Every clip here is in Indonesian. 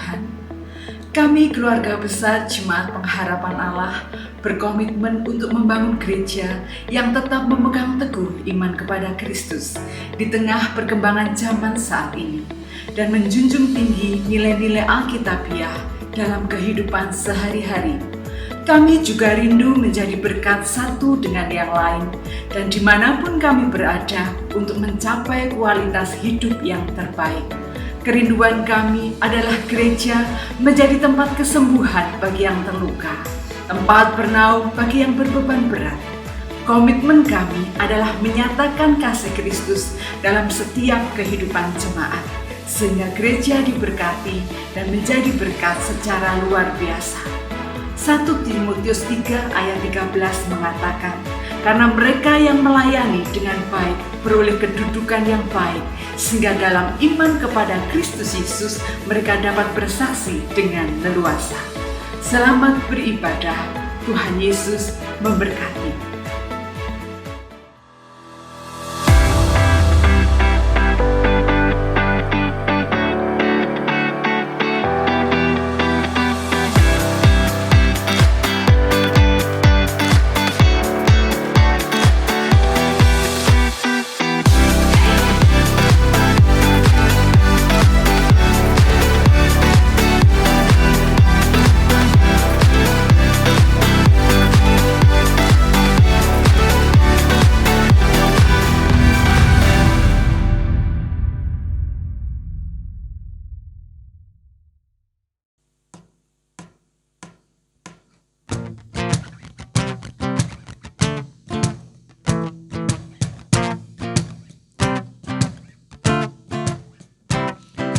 Tuhan. Kami keluarga besar Jemaat Pengharapan Allah berkomitmen untuk membangun gereja yang tetap memegang teguh iman kepada Kristus di tengah perkembangan zaman saat ini dan menjunjung tinggi nilai-nilai Alkitabiah dalam kehidupan sehari-hari. Kami juga rindu menjadi berkat satu dengan yang lain dan dimanapun kami berada untuk mencapai kualitas hidup yang terbaik. Kerinduan kami adalah gereja menjadi tempat kesembuhan bagi yang terluka, tempat bernaung bagi yang berbeban berat. Komitmen kami adalah menyatakan kasih Kristus dalam setiap kehidupan jemaat, sehingga gereja diberkati dan menjadi berkat secara luar biasa. 1 Timotius 3 ayat 13 mengatakan, karena mereka yang melayani dengan baik beroleh kedudukan yang baik, sehingga dalam iman kepada Kristus Yesus mereka dapat bersaksi dengan leluasa. Selamat beribadah, Tuhan Yesus memberkati.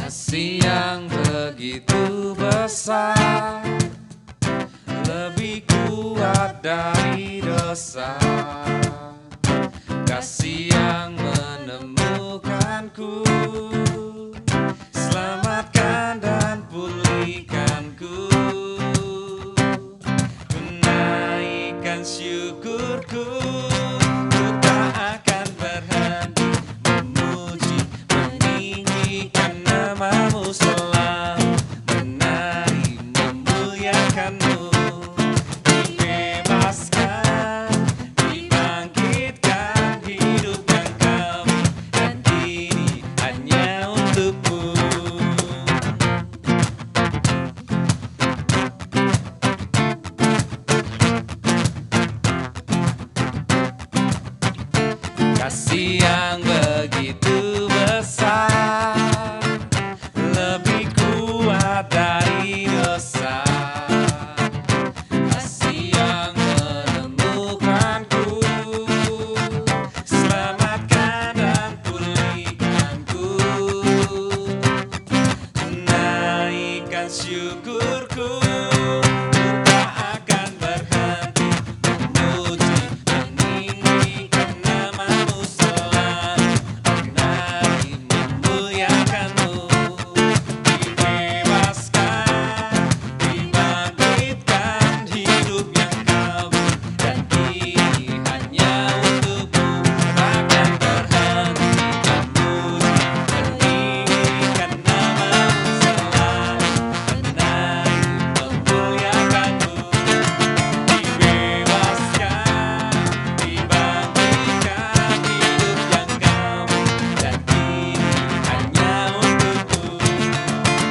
Kasih yang begitu besar, lebih kuat dari dosa. Kasih yang menemukanku, selamatkan dan pulihkanku. Menaikkan syukurku, ku tak akan berhenti memuji, meninggikan namamu selalu, menari memuliakanmu. Dibebaskan, dibangkitkan hidup yang kami, dan ini hanya untukmu. Kasih yang begitu besar, lebih kuat dari dosa. Kasih yang menemukanku, selamatkan dan pulihkanku. Menaikkan syukurku, ku tak akan berhenti memuji, meninggikan namamu selalu, menari memuliakanmu. Dibebaskan, dibangkitkan hidup yang kami, dan kini hanya untukmu. Takkan berhenti memuji, meninggikan namamu selalu, menari memuliakanmu. Dibebaskan, dibangkitkan hidup yang kami, dan kini hanya untukmu.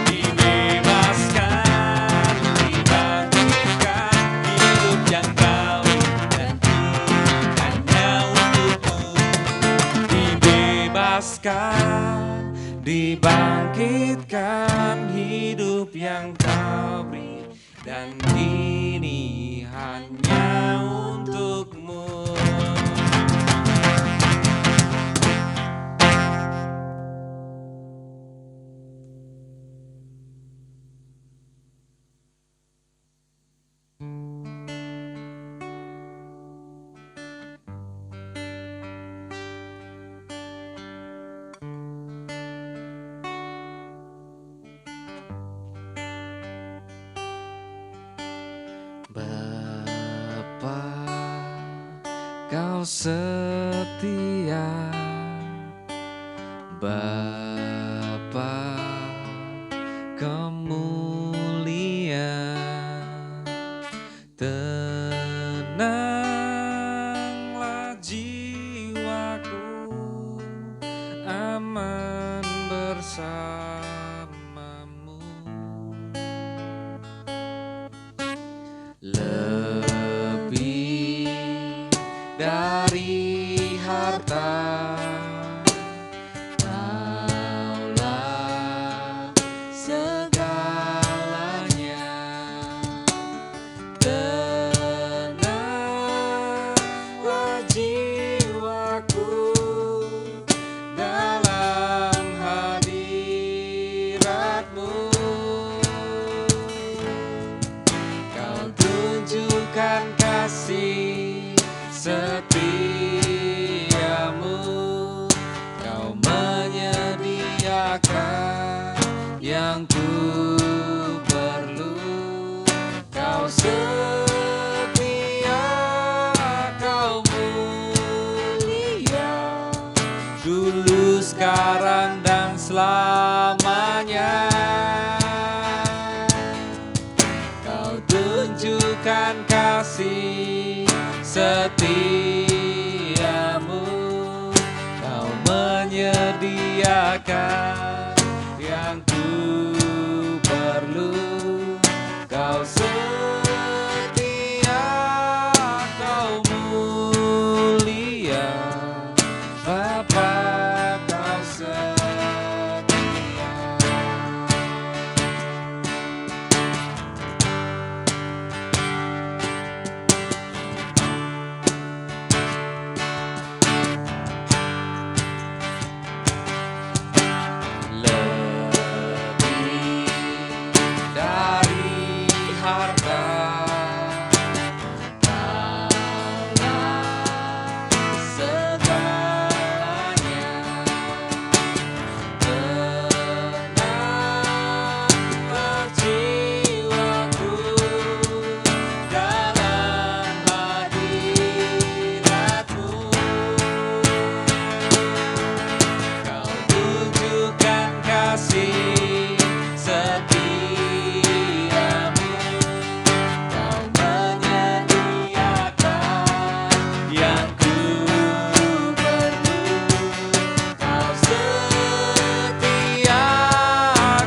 Dibebaskan, dibangkitkan hidup yang kami, dan kini hanya untukmu. Dibebaskan, dibangkitkan hidup yang kau beri, dan kini hanya untukmu. Bapa, Kau setia, Bapa, Kau tunjukkan kasih setiamu. Kau menyediakan yang ku perlu. Kau setia, kau mulia, Bapa, kau setia. Lebih dari harta, Kaulah segalanya. Tenanglah jiwaku dalam hadirat-Mu. Kau tunjukkan kasih setiamu. Kau menyediakan yang ku perlu. Kau setia,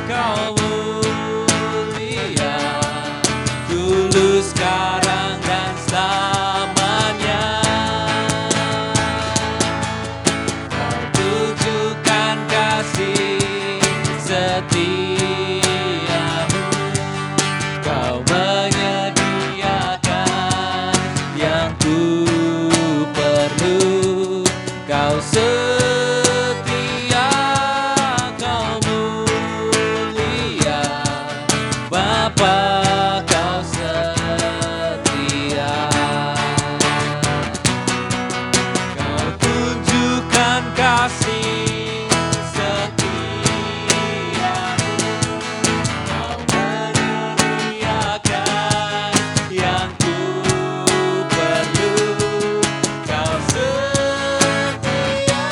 kau mulia, tulus sekarang dan selamanya. Kau tunjukkan kasih setiamu. Kau menyediakan yang ku perlu. Kau setia, kau mulia, Bapa, kau setia. Kau tunjukkan kasih setiamu. Kau menyediakan yang ku perlu. Kau setia,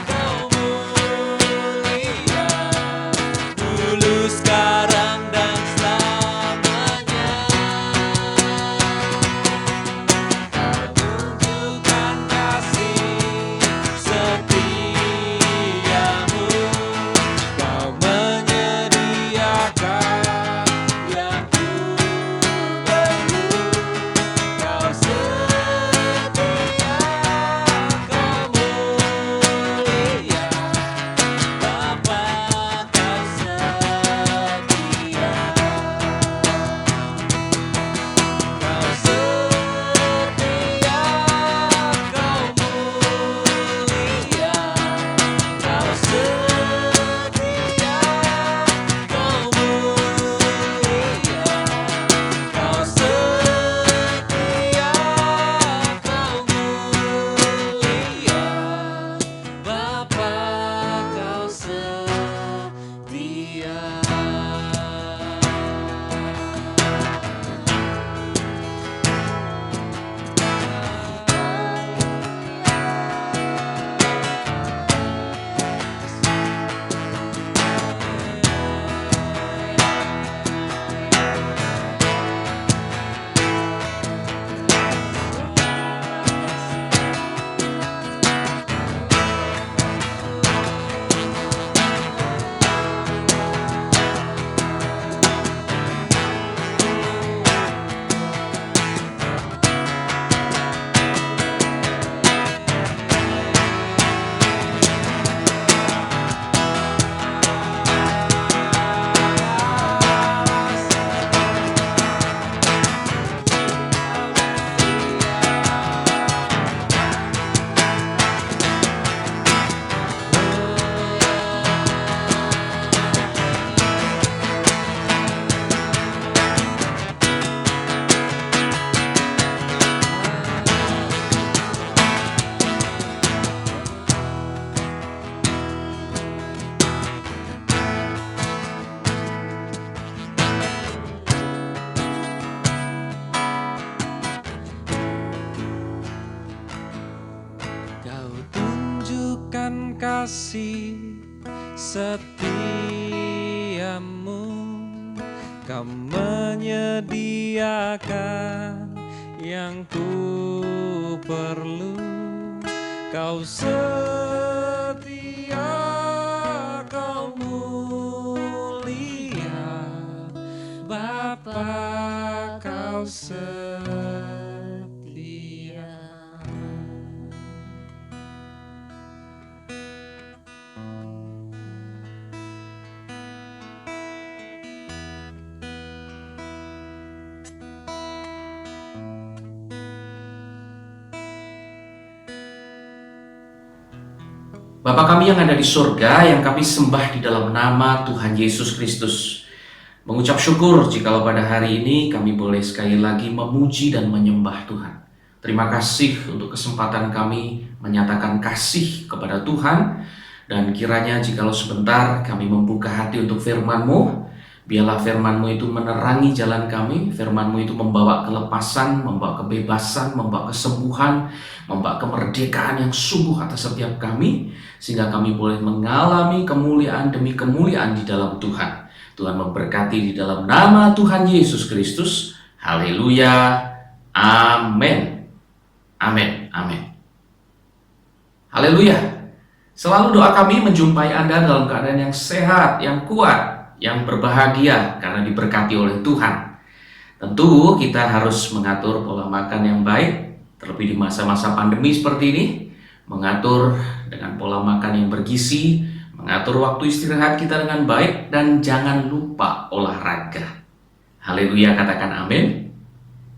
kau mulia, tulus sekarang dan selamanya. Kau tunjukkan kasih setiamu. Kau menyediakan yang ku perlu. Kau setia, kau mulia, Bapa, kau setia. Kau setia, kau mulia, kau setia, kau mulia, kau setia, kau mulia, Bapa, kau setia. Kau tunjukkan kasih setiamu. Kau menyediakan yang ku perlu. Kau setia, kau mulia, Bapa kau setia. Bapa kami yang ada di surga, yang kami sembah di dalam nama Tuhan Yesus Kristus. Mengucap syukur jikalau pada hari ini kami boleh sekali lagi memuji dan menyembah Tuhan. Terima kasih untuk kesempatan kami menyatakan kasih kepada Tuhan. Dan kiranya jikalau sebentar kami membuka hati untuk firman-Mu, biarlah firman-Mu itu menerangi jalan kami, firman-Mu itu membawa kelepasan, membawa kebebasan, membawa kesembuhan, membawa kemerdekaan yang sungguh atas setiap kami, sehingga kami boleh mengalami kemuliaan demi kemuliaan di dalam Tuhan. Tuhan memberkati di dalam nama Tuhan Yesus Kristus. Haleluya. Amin. Amin. Amin. Haleluya. Selalu doa kami menjumpai Anda dalam keadaan yang sehat, yang kuat, yang berbahagia karena diberkati oleh Tuhan. Tentu kita harus mengatur pola makan yang baik, terlebih di masa-masa pandemi seperti ini. Mengatur dengan pola makan yang bergizi, mengatur waktu istirahat kita dengan baik, dan jangan lupa olahraga. Haleluya, katakan amin.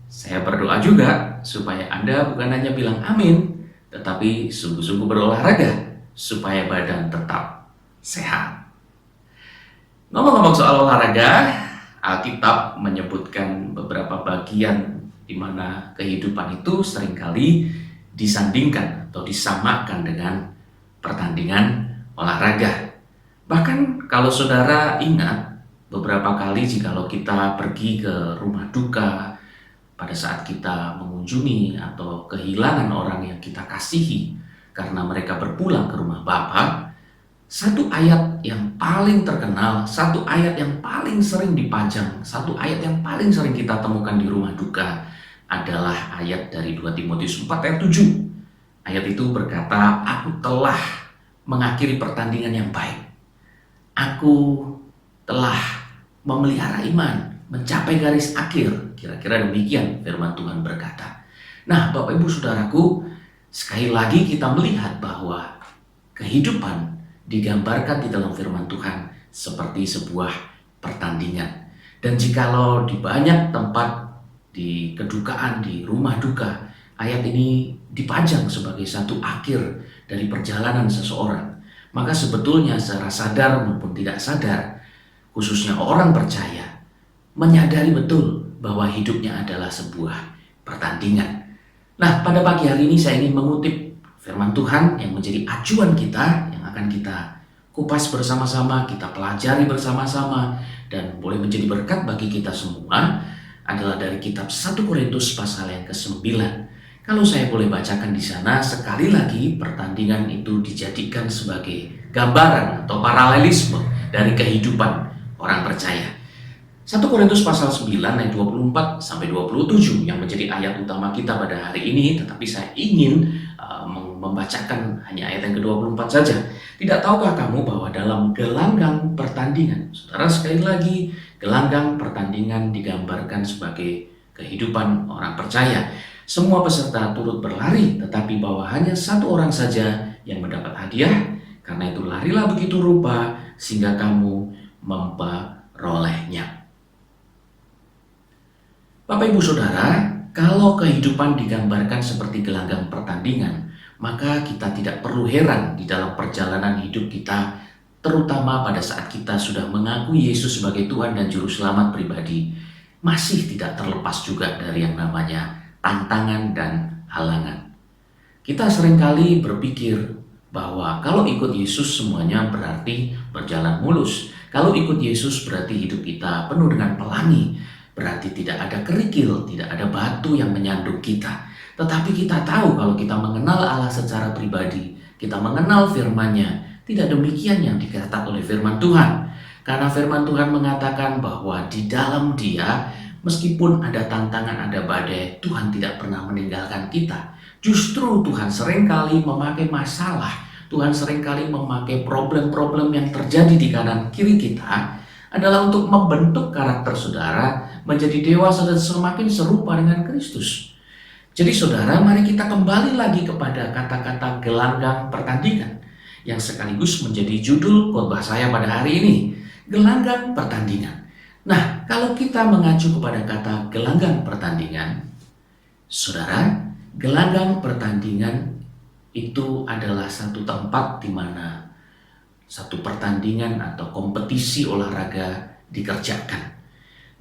Saya berdoa juga supaya Anda bukan hanya bilang amin, tetapi sungguh-sungguh berolahraga supaya badan tetap sehat. Ngomong-ngomong soal olahraga, Alkitab menyebutkan beberapa bagian di mana kehidupan itu seringkali disandingkan atau disamakan dengan pertandingan olahraga. Bahkan kalau saudara ingat, beberapa kali jikalau kita pergi ke rumah duka, pada saat kita mengunjungi atau kehilangan orang yang kita kasihi karena mereka berpulang ke rumah Bapa, satu ayat yang paling terkenal, satu ayat yang paling sering dipajang, satu ayat yang paling sering kita temukan di rumah duka adalah ayat dari 2 Timotius 4 ayat 7. Ayat itu berkata, aku telah mengakhiri pertandingan yang baik. Aku telah memelihara iman, mencapai garis akhir. Kira-kira demikian firman Tuhan berkata. Nah, Bapak Ibu Saudaraku, sekali lagi kita melihat bahwa kehidupan digambarkan di dalam firman Tuhan seperti sebuah pertandingan. Dan jikalau di banyak tempat, di kedukaan, di rumah duka, ayat ini dipajang sebagai satu akhir dari perjalanan seseorang, maka sebetulnya secara sadar maupun tidak sadar, khususnya orang percaya, menyadari betul bahwa hidupnya adalah sebuah pertandingan. Nah, pada pagi hari ini saya ingin mengutip firman Tuhan yang menjadi acuan kita, yang akan kita kupas bersama-sama, kita pelajari bersama-sama, dan boleh menjadi berkat bagi kita semua, adalah dari kitab 1 Korintus pasal yang ke-9. Kalau saya boleh bacakan di sana, sekali lagi pertandingan itu dijadikan sebagai gambaran atau paralelisme dari kehidupan orang percaya. 1 Korintus pasal 9 ayat 24 sampai 27 yang menjadi ayat utama kita pada hari ini, tetapi saya ingin membacakan hanya ayat yang ke-24 saja. Tidak tahukah kamu bahwa dalam gelanggang pertandingan, saudara, sekali lagi, gelanggang pertandingan digambarkan sebagai kehidupan orang percaya. Semua peserta turut berlari, tetapi bahwa hanya satu orang saja yang mendapat hadiah. Karena itu larilah begitu rupa sehingga kamu memperolehnya. Bapak Ibu Saudara, kalau kehidupan digambarkan seperti gelanggang pertandingan, maka kita tidak perlu heran di dalam perjalanan hidup kita, terutama pada saat kita sudah mengakui Yesus sebagai Tuhan dan Juru Selamat pribadi, masih tidak terlepas juga dari yang namanya tantangan dan halangan. Kita seringkali berpikir bahwa kalau ikut Yesus semuanya berarti berjalan mulus. Kalau ikut Yesus berarti hidup kita penuh dengan pelangi, berarti tidak ada kerikil, tidak ada batu yang menyandung kita. Tetapi kita tahu kalau kita mengenal Allah secara pribadi, kita mengenal firman-Nya, tidak demikian yang dikatakan oleh firman Tuhan. Karena firman Tuhan mengatakan bahwa di dalam Dia, meskipun ada tantangan, ada badai, Tuhan tidak pernah meninggalkan kita. Justru Tuhan seringkali memakai masalah, Tuhan seringkali memakai problem-problem yang terjadi di kanan kiri kita adalah untuk membentuk karakter saudara menjadi dewasa dan semakin serupa dengan Kristus. Jadi saudara, mari kita kembali lagi kepada kata-kata gelanggang pertandingan yang sekaligus menjadi judul khotbah saya pada hari ini, gelanggang pertandingan. Nah, kalau kita mengacu kepada kata gelanggang pertandingan, saudara, gelanggang pertandingan itu adalah satu tempat di mana satu pertandingan atau kompetisi olahraga dikerjakan.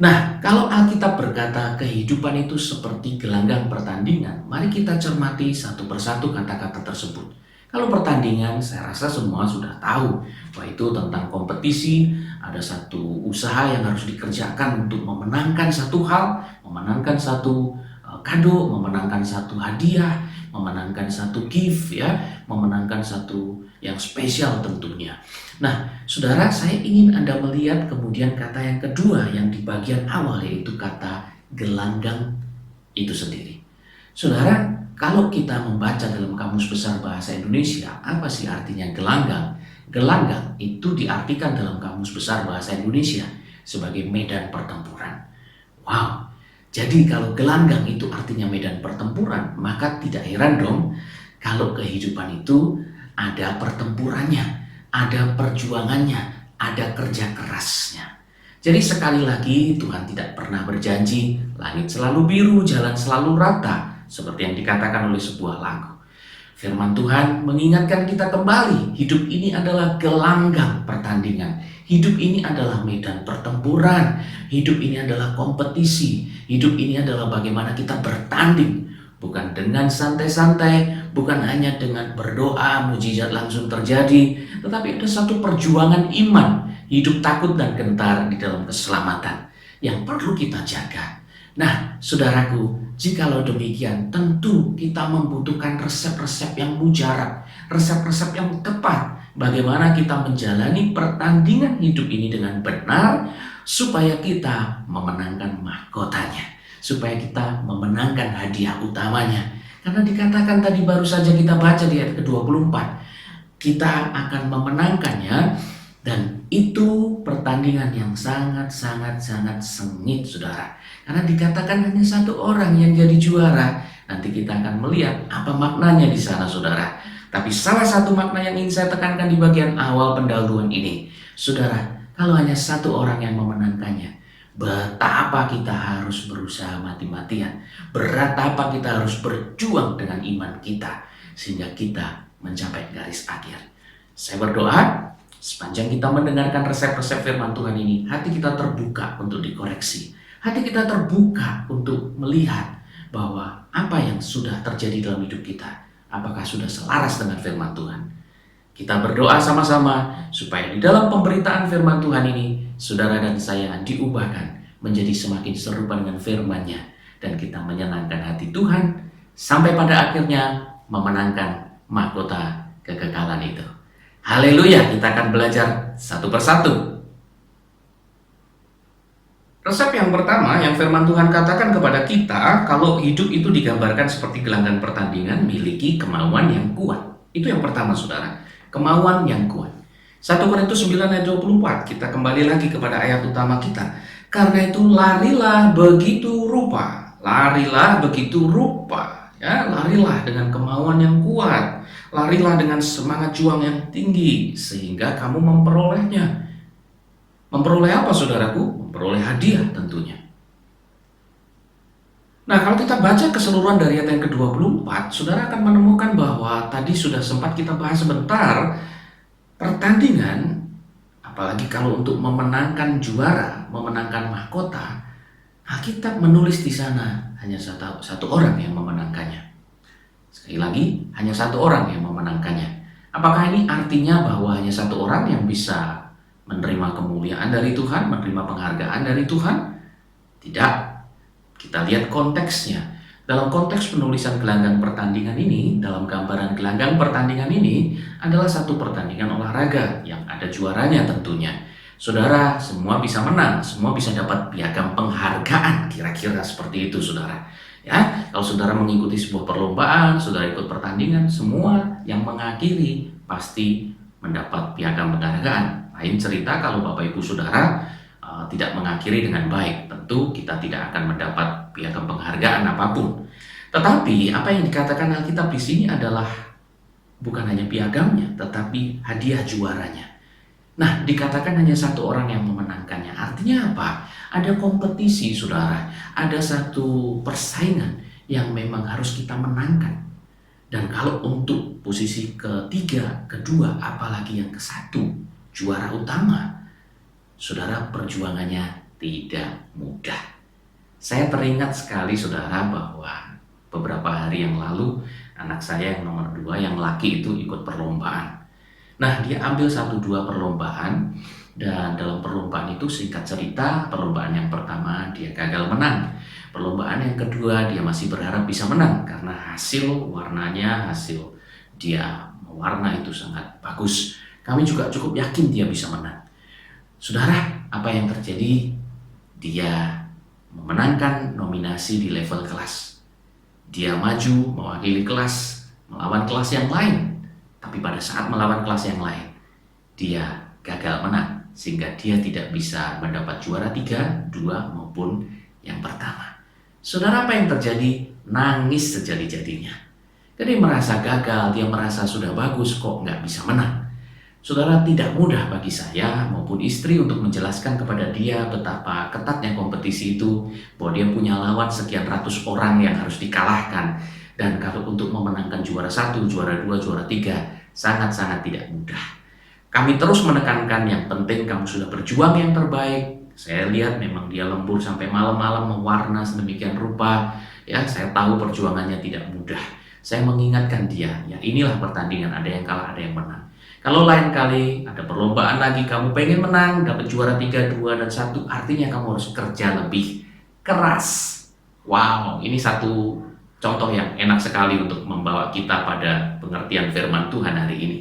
Nah, kalau Alkitab berkata kehidupan itu seperti gelanggang pertandingan, mari kita cermati satu persatu kata-kata tersebut. Kalau pertandingan, saya rasa semua sudah tahu bahwa itu tentang kompetisi, ada satu usaha yang harus dikerjakan untuk memenangkan satu hal, memenangkan satu kado, memenangkan satu hadiah, memenangkan satu gift, ya, memenangkan satu yang spesial tentunya. Nah, saudara, saya ingin Anda melihat kemudian kata yang kedua yang di bagian awal, yaitu kata gelanggang itu sendiri. Saudara, kalau kita membaca dalam Kamus Besar Bahasa Indonesia, apa sih artinya gelanggang? Gelanggang itu diartikan dalam Kamus Besar Bahasa Indonesia sebagai medan pertempuran. Wow, jadi kalau gelanggang itu artinya medan pertempuran, maka tidak heran dong kalau kehidupan itu ada pertempurannya, ada perjuangannya, ada kerja kerasnya. Jadi sekali lagi Tuhan tidak pernah berjanji langit selalu biru, jalan selalu rata, seperti yang dikatakan oleh sebuah lagu. Firman Tuhan mengingatkan kita kembali, hidup ini adalah gelanggang pertandingan. Hidup ini adalah medan pertempuran. Hidup ini adalah kompetisi. Hidup ini adalah bagaimana kita bertanding. Bukan dengan santai-santai, bukan hanya dengan berdoa, mujizat langsung terjadi, tetapi ada satu perjuangan iman, hidup takut dan gentar di dalam keselamatan yang perlu kita jaga. Nah, saudaraku, jikalau demikian, tentu kita membutuhkan resep-resep yang mujarab, resep-resep yang tepat, bagaimana kita menjalani pertandingan hidup ini dengan benar, supaya kita memenangkan mahkotanya, supaya kita memenangkan hadiah utamanya. Karena dikatakan tadi baru saja kita baca di ayat ke-24, kita akan memenangkannya, dan itu pertandingan yang sangat sengit, saudara. Karena dikatakan hanya satu orang yang jadi juara. Nanti kita akan melihat apa maknanya di sana, saudara. Tapi salah satu makna yang ingin saya tekankan di bagian awal pendahuluan ini, saudara, kalau hanya satu orang yang memenangkannya, betapa kita harus berusaha mati-matian, betapa kita harus berjuang dengan iman kita, sehingga kita mencapai garis akhir. Saya berdoa, sepanjang kita mendengarkan resep-resep firman Tuhan ini, hati kita terbuka untuk dikoreksi. Hati kita terbuka untuk melihat bahwa apa yang sudah terjadi dalam hidup kita, apakah sudah selaras dengan firman Tuhan. Kita berdoa sama-sama supaya di dalam pemberitaan firman Tuhan ini, saudara dan saya diubahkan menjadi semakin serupa dengan firman-Nya, dan kita menyenangkan hati Tuhan sampai pada akhirnya memenangkan mahkota kekekalan itu. Haleluya, kita akan belajar satu persatu. Resep yang pertama yang firman Tuhan katakan kepada kita, kalau hidup itu digambarkan seperti gelanggang pertandingan, miliki kemauan yang kuat. Itu yang pertama, saudara, kemauan yang kuat. 1 Korintus 9 ayat 24, kita kembali lagi kepada ayat utama kita. Karena itu larilah begitu rupa, larilah begitu rupa, ya, larilah dengan kemauan yang kuat, larilah dengan semangat juang yang tinggi, sehingga kamu memperolehnya. Memperoleh apa, saudaraku? Memperoleh hadiah tentunya. Nah, kalau kita baca keseluruhan dari ayat yang ke-24, saudara akan menemukan bahwa tadi sudah sempat kita bahas sebentar, pertandingan, apalagi kalau untuk memenangkan juara, memenangkan mahkota, Alkitab menulis di sana hanya satu orang yang memenangkannya. Sekali lagi, hanya satu orang yang memenangkannya. Apakah ini artinya bahwa hanya satu orang yang bisa menerima kemuliaan dari Tuhan, menerima penghargaan dari Tuhan? Tidak. Kita lihat konteksnya. Dalam konteks penulisan gelanggang pertandingan ini, dalam gambaran gelanggang pertandingan ini adalah satu pertandingan olahraga yang ada juaranya tentunya. Saudara, semua bisa menang, semua bisa dapat piagam penghargaan, kira-kira seperti itu saudara. Ya, kalau saudara mengikuti sebuah perlombaan, saudara ikut pertandingan, semua yang mengakhiri pasti mendapat piagam penghargaan. Lain cerita kalau Bapak Ibu Saudara tidak mengakhiri dengan baik, tentu kita tidak akan mendapat piagam penghargaan apapun. Tetapi apa yang dikatakan Alkitab di sini adalah bukan hanya piagamnya, tetapi hadiah juaranya. Nah, dikatakan hanya satu orang yang memenangkannya. Artinya apa? Ada kompetisi, saudara. Ada satu persaingan yang memang harus kita menangkan. Dan kalau untuk posisi ketiga, kedua, apalagi yang kesatu, juara utama, saudara, perjuangannya tidak mudah. Saya teringat sekali, saudara, bahwa beberapa hari yang lalu anak saya yang nomor 2, yang laki itu ikut perlombaan. Nah, dia ambil 1-2 perlombaan, dan dalam perlombaan itu singkat cerita, perlombaan yang pertama dia gagal menang. Perlombaan yang kedua dia masih berharap bisa menang karena hasil warnanya, hasil dia mewarna itu sangat bagus. Kami juga cukup yakin dia bisa menang. Saudara, apa yang terjadi? Dia memenangkan nominasi di level kelas. Dia maju mewakili kelas, melawan kelas yang lain. Tapi pada saat melawan kelas yang lain, dia gagal menang, sehingga dia tidak bisa mendapat juara 3, 2 maupun yang pertama. Saudara, apa yang terjadi? Nangis sejadi-jadinya. Dia merasa gagal, dia merasa sudah bagus, kok nggak bisa menang. Saudara, tidak mudah bagi saya maupun istri untuk menjelaskan kepada dia betapa ketatnya kompetisi itu, bahwa dia punya lawan sekian ratus orang yang harus dikalahkan. Dan kalau untuk memenangkan juara 1, juara 2, juara 3, sangat-sangat tidak mudah. Kami terus menekankan yang penting kamu sudah berjuang yang terbaik. Saya lihat memang dia lembur sampai malam-malam mewarna sedemikian rupa. Ya, saya tahu perjuangannya tidak mudah. Saya mengingatkan dia, ya inilah pertandingan, ada yang kalah, ada yang menang. Kalau lain kali ada perlombaan lagi, kamu pengen menang, dapat juara 3, 2, dan 1, artinya kamu harus kerja lebih keras. Wow, ini satu contoh yang enak sekali untuk membawa kita pada pengertian firman Tuhan hari ini.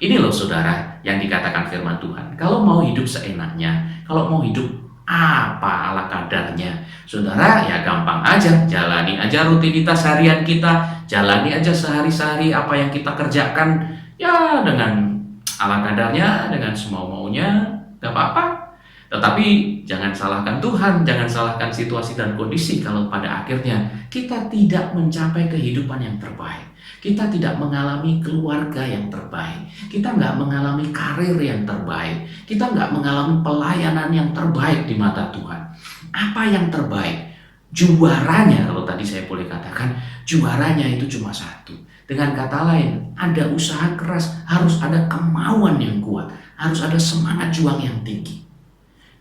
Ini loh saudara yang dikatakan firman Tuhan. Kalau mau hidup seenaknya, kalau mau hidup apa ala kadarnya, saudara, ya gampang aja. Jalani aja rutinitas harian kita, jalani aja sehari-hari apa yang kita kerjakan, ya dengan ala kadarnya, dengan semau maunya, gak apa-apa. Tetapi jangan salahkan Tuhan, jangan salahkan situasi dan kondisi kalau pada akhirnya kita tidak mencapai kehidupan yang terbaik. Kita tidak mengalami keluarga yang terbaik. Kita nggak mengalami karir yang terbaik. Kita nggak mengalami pelayanan yang terbaik di mata Tuhan. Apa yang terbaik? Juaranya, kalau tadi saya boleh katakan, juaranya itu cuma satu. Dengan kata lain, ada usaha keras, harus ada kemauan yang kuat, harus ada semangat juang yang tinggi.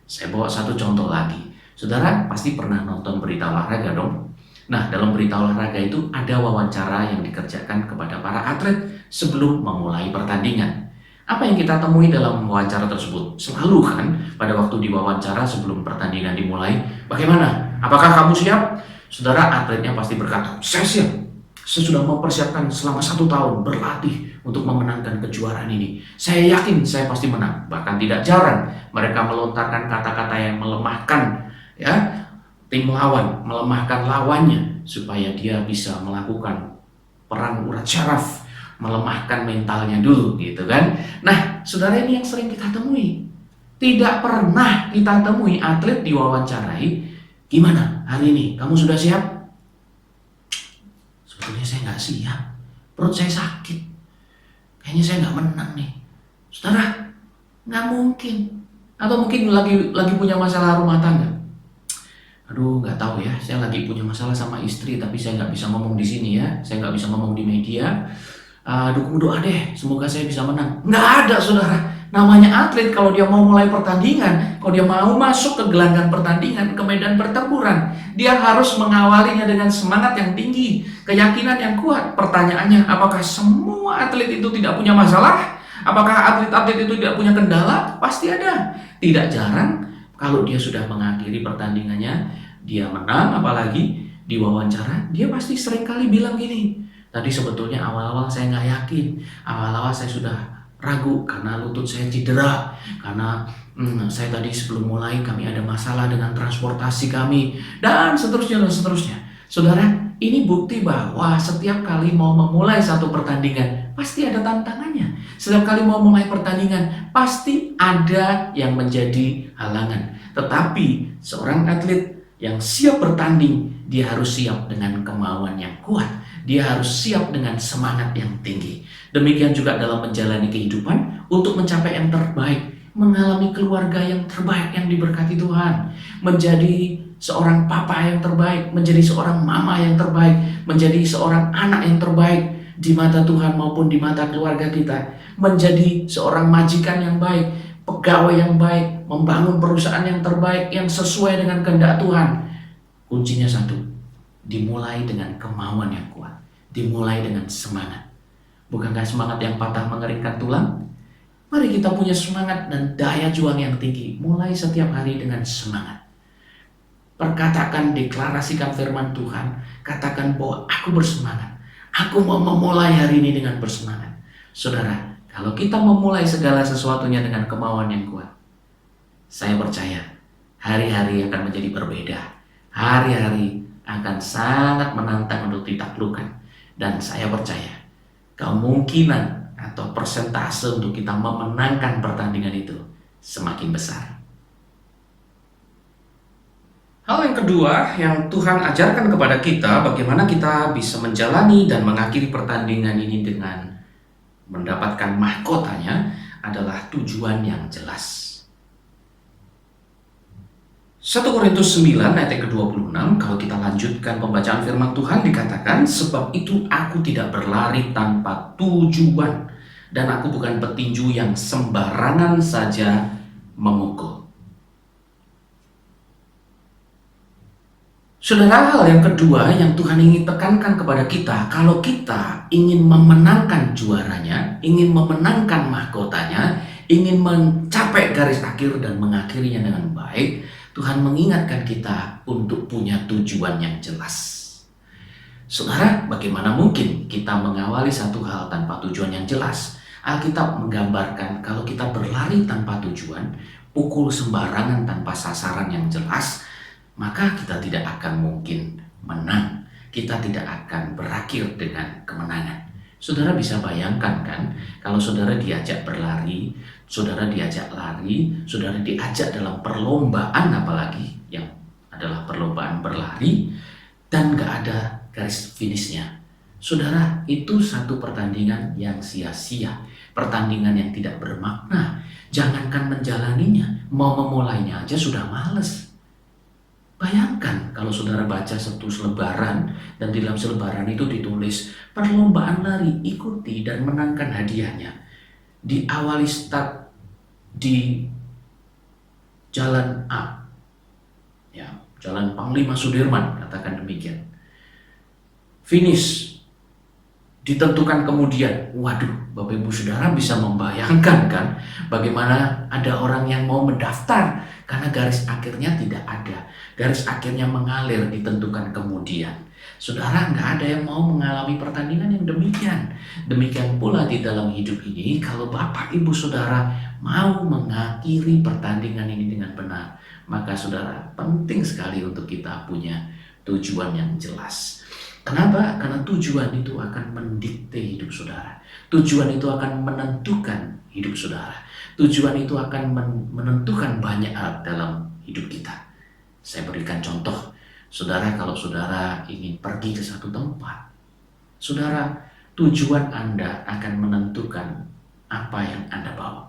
Saya bawa satu contoh lagi. Saudara pasti pernah nonton berita olahraga dong? Nah, dalam berita olahraga itu ada wawancara yang dikerjakan kepada para atlet sebelum memulai pertandingan. Apa yang kita temui dalam wawancara tersebut? Selalu kan pada waktu diwawancara sebelum pertandingan dimulai, bagaimana? Apakah kamu siap? Saudara, atletnya pasti berkata, saya siap. Saya sudah mempersiapkan selama 1 tahun berlatih untuk memenangkan kejuaraan ini. Saya yakin saya pasti menang. Bahkan tidak jarang mereka melontarkan kata-kata yang melemahkan ya tim lawan, melemahkan lawannya supaya dia bisa melakukan perang urat syaraf, melemahkan mentalnya dulu gitu kan. Nah, saudara, ini yang sering kita temui. Tidak pernah kita temui atlet diwawancarai, gimana hari ini, kamu sudah siap? Sebetulnya saya nggak siap, perut saya sakit, kayaknya saya nggak menang nih. Saudara, nggak mungkin. Atau mungkin lagi punya masalah rumah tangga. Aduh, nggak tahu ya, saya lagi punya masalah sama istri, tapi saya nggak bisa ngomong di sini ya, saya nggak bisa ngomong di media. Dukung doa deh, semoga saya bisa menang. Nggak ada, saudara. Namanya atlet, kalau dia mau mulai pertandingan, kalau dia mau masuk ke gelanggang pertandingan, ke medan pertempuran, dia harus mengawalinya dengan semangat yang tinggi, keyakinan yang kuat. Pertanyaannya, apakah semua atlet itu tidak punya masalah? Apakah atlet-atlet itu tidak punya kendala? Pasti ada. Tidak jarang kalau dia sudah mengakhiri pertandingannya, dia menang, apalagi di wawancara, dia pasti seringkali bilang gini, tadi sebetulnya awal-awal saya nggak yakin, awal-awal saya sudah ragu karena lutut saya cedera, karena saya tadi sebelum mulai kami ada masalah dengan transportasi kami, dan seterusnya dan seterusnya. Saudara, ini bukti bahwa setiap kali mau memulai satu pertandingan pasti ada tantangannya. Setiap kali mau mulai pertandingan pasti ada yang menjadi halangan. Tetapi seorang atlet yang siap bertanding, dia harus siap dengan kemauan yang kuat. Dia harus siap dengan semangat yang tinggi. Demikian juga dalam menjalani kehidupan untuk mencapai yang terbaik, mengalami keluarga yang terbaik yang diberkati Tuhan, menjadi seorang papa yang terbaik, menjadi seorang mama yang terbaik, menjadi seorang anak yang terbaik di mata Tuhan maupun di mata keluarga kita, menjadi seorang majikan yang baik, pegawai yang baik, membangun perusahaan yang terbaik yang sesuai dengan kehendak Tuhan. Kuncinya satu, dimulai dengan kemauan yang kuat, dimulai dengan semangat. Bukankah semangat yang patah mengeringkan tulang? Mari kita punya semangat dan daya juang yang tinggi, mulai setiap hari dengan semangat. Perkatakan, deklarasikan firman Tuhan, katakan bahwa aku bersemangat, aku mau memulai hari ini dengan bersemangat. Saudara, kalau kita memulai segala sesuatunya dengan kemauan yang kuat, saya percaya hari-hari akan menjadi berbeda. Hari-hari akan sangat menantang untuk ditaklukkan. Dan saya percaya kemungkinan atau persentase untuk kita memenangkan pertandingan itu semakin besar. Hal yang kedua yang Tuhan ajarkan kepada kita, bagaimana kita bisa menjalani dan mengakhiri pertandingan ini dengan mendapatkan mahkotanya, adalah tujuan yang jelas. 1 Korintus 9 ayat ke-26, kalau kita lanjutkan pembacaan firman Tuhan, dikatakan, sebab itu aku tidak berlari tanpa tujuan, dan aku bukan petinju yang sembarangan saja memukul. Saudara, hal yang kedua yang Tuhan ingin tekankan kepada kita, kalau kita ingin memenangkan juaranya, ingin memenangkan mahkotanya, ingin mencapai garis akhir dan mengakhirinya dengan baik, Tuhan mengingatkan kita untuk punya tujuan yang jelas. Saudara, bagaimana mungkin kita mengawali satu hal tanpa tujuan yang jelas? Alkitab menggambarkan kalau kita berlari tanpa tujuan, pukul sembarangan tanpa sasaran yang jelas, maka kita tidak akan mungkin menang. Kita tidak akan berakhir dengan kemenangan. Saudara bisa bayangkan kan, kalau saudara diajak berlari, saudara diajak lari, saudara diajak dalam perlombaan, apalagi yang adalah perlombaan berlari, dan gak ada garis finishnya. Saudara, itu satu pertandingan yang sia-sia, pertandingan yang tidak bermakna. Jangankan menjalaninya, mau memulainya aja sudah males. Bayangkan kalau saudara baca satu selebaran dan di dalam selebaran itu ditulis perlombaan lari, ikuti dan menangkan hadiahnya. Diawali start di Jalan A, ya, Jalan Panglima Sudirman, katakan demikian. Finish ditentukan kemudian. Waduh, Bapak Ibu Saudara bisa membayangkan kan bagaimana ada orang yang mau mendaftar karena garis akhirnya tidak ada. Garis akhirnya mengalir, ditentukan kemudian. Saudara, nggak ada yang mau mengalami pertandingan yang demikian. Demikian pula di dalam hidup ini, kalau Bapak Ibu Saudara mau mengakhiri pertandingan ini dengan benar, maka saudara, penting sekali untuk kita punya tujuan yang jelas. Kenapa? Karena tujuan itu akan mendikte hidup saudara. Tujuan itu akan menentukan hidup saudara. Tujuan itu akan menentukan banyak hal dalam hidup kita. Saya berikan contoh. Saudara, kalau saudara ingin pergi ke satu tempat, saudara, tujuan Anda akan menentukan apa yang Anda bawa.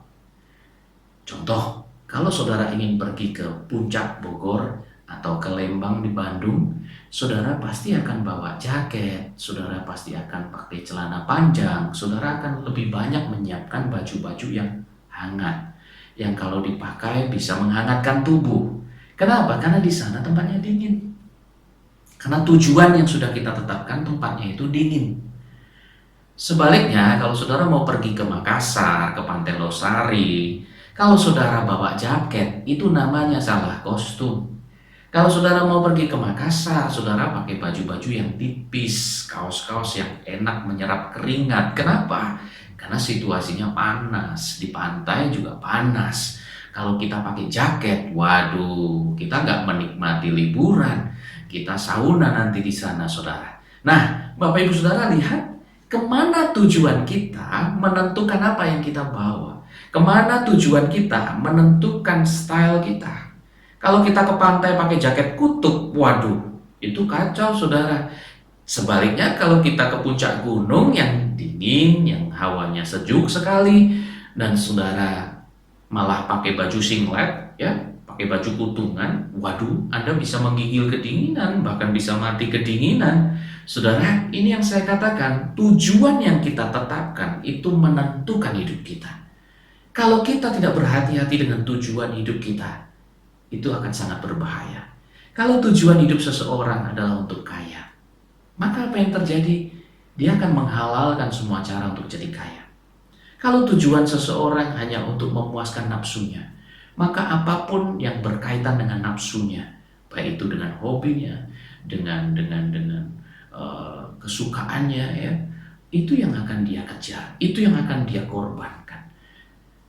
Contoh, kalau saudara ingin pergi ke Puncak Bogor atau ke Lembang di Bandung, saudara pasti akan bawa jaket, saudara pasti akan pakai celana panjang, saudara akan lebih banyak menyiapkan baju-baju yang hangat, yang kalau dipakai bisa menghangatkan tubuh. Kenapa? Karena di sana tempatnya dingin. Karena tujuan yang sudah kita tetapkan tempatnya itu dingin. Sebaliknya, kalau saudara mau pergi ke Makassar, ke Pantai Losari, kalau saudara bawa jaket, itu namanya salah kostum. Kalau saudara mau pergi ke Makassar, saudara pakai baju-baju yang tipis, kaos-kaos yang enak menyerap keringat. Kenapa? Karena situasinya panas, di pantai juga panas. Kalau kita pakai jaket, waduh, kita nggak menikmati liburan. Kita sauna nanti di sana, saudara. Nah, Bapak Ibu Saudara lihat, kemana tujuan kita menentukan apa yang kita bawa. Kemana tujuan kita menentukan style kita. Kalau kita ke pantai pakai jaket kutub, waduh, itu kacau, saudara. Sebaliknya kalau kita ke puncak gunung yang dingin, yang hawanya sejuk sekali, dan saudara malah pakai baju singlet, ya, pakai baju kutungan, waduh, Anda bisa menggigil kedinginan, bahkan bisa mati kedinginan. Saudara, ini yang saya katakan, tujuan yang kita tetapkan itu menentukan hidup kita. Kalau kita tidak berhati-hati dengan tujuan hidup kita, itu akan sangat berbahaya. Kalau tujuan hidup seseorang adalah untuk kaya, maka apa yang terjadi? Dia akan menghalalkan semua cara untuk jadi kaya. Kalau tujuan seseorang hanya untuk memuaskan nafsunya, maka apapun yang berkaitan dengan nafsunya, baik itu dengan hobinya, dengan kesukaannya, ya, itu yang akan dia kejar, itu yang akan dia korbankan.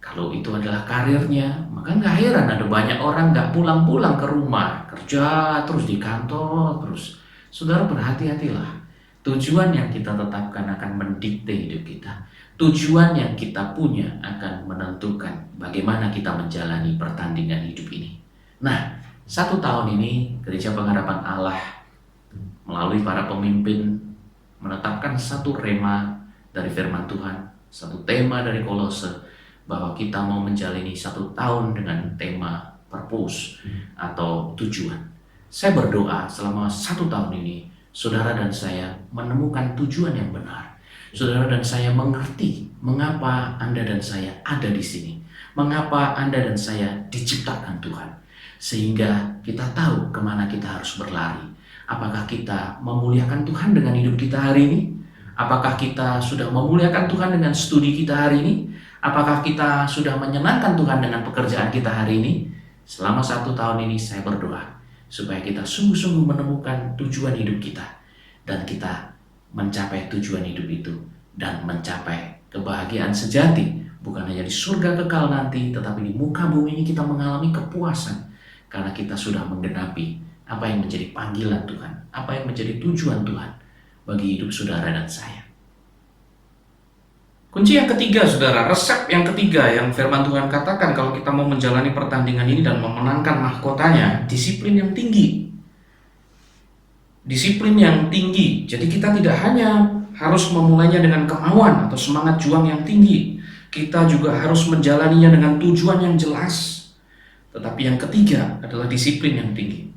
Kalau itu adalah karirnya, maka nggak heran ada banyak orang nggak pulang-pulang ke rumah, kerja terus di kantor terus. Saudara, berhati-hatilah. Tujuan yang kita tetapkan akan mendikte hidup kita. Tujuan yang kita punya akan menentukan bagaimana kita menjalani pertandingan hidup ini. Nah, 1 tahun ini Gereja Pengharapan Allah melalui para pemimpin menetapkan satu rema dari firman Tuhan, satu tema dari Kolose, bahwa kita mau menjalani 1 tahun dengan tema purpose atau tujuan. Saya berdoa selama 1 tahun ini, saudara dan saya menemukan tujuan yang benar. Saudara dan saya mengerti mengapa Anda dan saya ada di sini. Mengapa Anda dan saya diciptakan Tuhan. Sehingga kita tahu kemana kita harus berlari. Apakah kita memuliakan Tuhan dengan hidup kita hari ini? Apakah kita sudah memuliakan Tuhan dengan studi kita hari ini? Apakah kita sudah menyenangkan Tuhan dengan pekerjaan kita hari ini? Selama 1 tahun ini saya berdoa supaya kita sungguh-sungguh menemukan tujuan hidup kita dan kita mencapai tujuan hidup itu dan mencapai kebahagiaan sejati, bukan hanya di surga kekal nanti, tetapi di muka bumi ini kita mengalami kepuasan karena kita sudah menggenapi apa yang menjadi panggilan Tuhan, apa yang menjadi tujuan Tuhan bagi hidup saudara dan saya. Kunci yang ketiga, saudara, resep yang ketiga yang firman Tuhan katakan kalau kita mau menjalani pertandingan ini dan memenangkan mahkotanya, disiplin yang tinggi. Disiplin yang tinggi. Jadi kita tidak hanya harus memulainya dengan kemauan atau semangat juang yang tinggi. Kita juga harus menjalaninya dengan tujuan yang jelas. Tetapi yang ketiga adalah disiplin yang tinggi.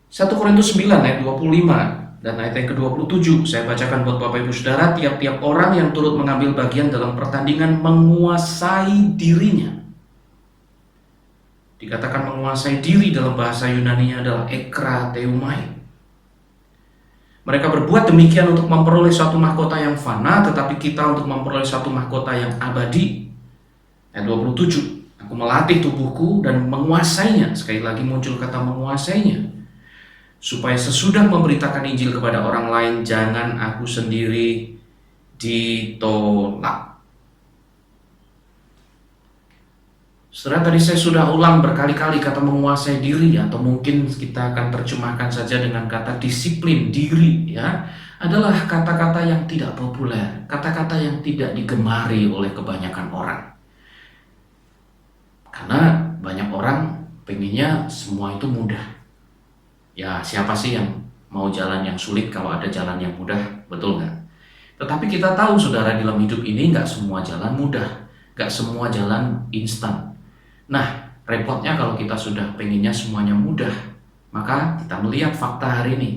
1 Korintus 9 ayat 25 dan ayat yang ke-27 saya bacakan buat Bapak Ibu Saudara. Tiap-tiap orang yang turut mengambil bagian dalam pertandingan menguasai dirinya. Dikatakan menguasai diri dalam bahasa Yunani-nya adalah ekrateumai. Mereka berbuat demikian untuk memperoleh suatu mahkota yang fana, tetapi kita untuk memperoleh suatu mahkota yang abadi. Ayat 27, aku melatih tubuhku dan menguasainya. Sekali lagi muncul kata menguasainya. Supaya sesudah memberitakan Injil kepada orang lain, jangan aku sendiri ditolak. Saudara, tadi saya sudah ulang berkali-kali kata menguasai diri, atau mungkin kita akan terjemahkan saja dengan kata disiplin diri, ya. Adalah kata-kata yang tidak populer, kata-kata yang tidak digemari oleh kebanyakan orang. Karena banyak orang pengennya semua itu mudah. Ya, siapa sih yang mau jalan yang sulit kalau ada jalan yang mudah, betul nggak? Tetapi kita tahu, saudara, dalam hidup ini nggak semua jalan mudah, nggak semua jalan instan. Nah, repotnya kalau kita sudah pengennya semuanya mudah, maka kita melihat fakta hari ini.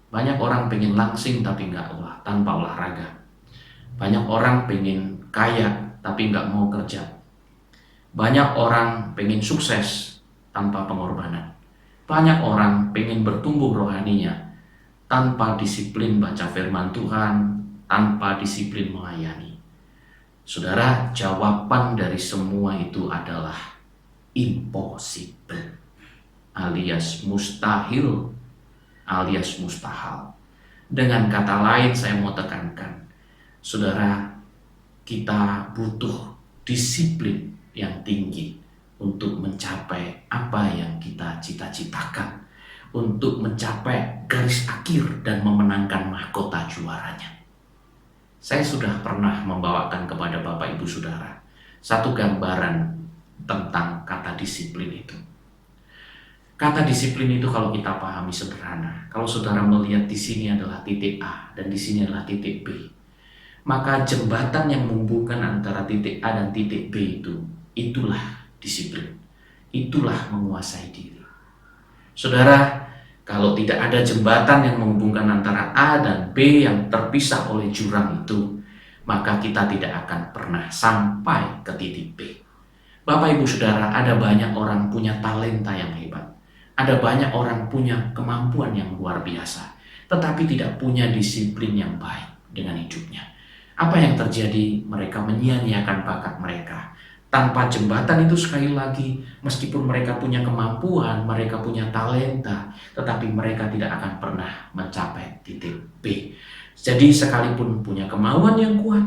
Banyak orang pengen langsing tapi nggak tanpa olahraga. Banyak orang pengen kaya tapi nggak mau kerja. Banyak orang pengen sukses tanpa pengorbanan. Banyak orang pengen bertumbuh rohaninya tanpa disiplin baca firman Tuhan, tanpa disiplin melayani. Saudara, jawaban dari semua itu adalah impossible, alias mustahil, alias mustahil. Dengan kata lain saya mau tekankan, saudara, kita butuh disiplin yang tinggi untuk mencapai apa yang kita cita-citakan, untuk mencapai garis akhir dan memenangkan mahkota juaranya. Saya sudah pernah membawakan kepada Bapak Ibu Saudara satu gambaran tentang kata disiplin itu. Kata disiplin itu kalau kita pahami sederhana, kalau saudara melihat di sini adalah titik A dan di sini adalah titik B, maka jembatan yang menghubungkan antara titik A dan titik B itulah disiplin, itulah menguasai diri. Saudara, kalau tidak ada jembatan yang menghubungkan antara A dan B yang terpisah oleh jurang itu, maka kita tidak akan pernah sampai ke titik B. Bapak Ibu Saudara, ada banyak orang punya talenta yang hebat. Ada banyak orang punya kemampuan yang luar biasa, tetapi tidak punya disiplin yang baik dengan hidupnya. Apa yang terjadi? Mereka menyia-nyiakan bakat mereka. Tanpa jembatan itu, sekali lagi, meskipun mereka punya kemampuan, mereka punya talenta, tetapi mereka tidak akan pernah mencapai titik B. Jadi sekalipun punya kemauan yang kuat,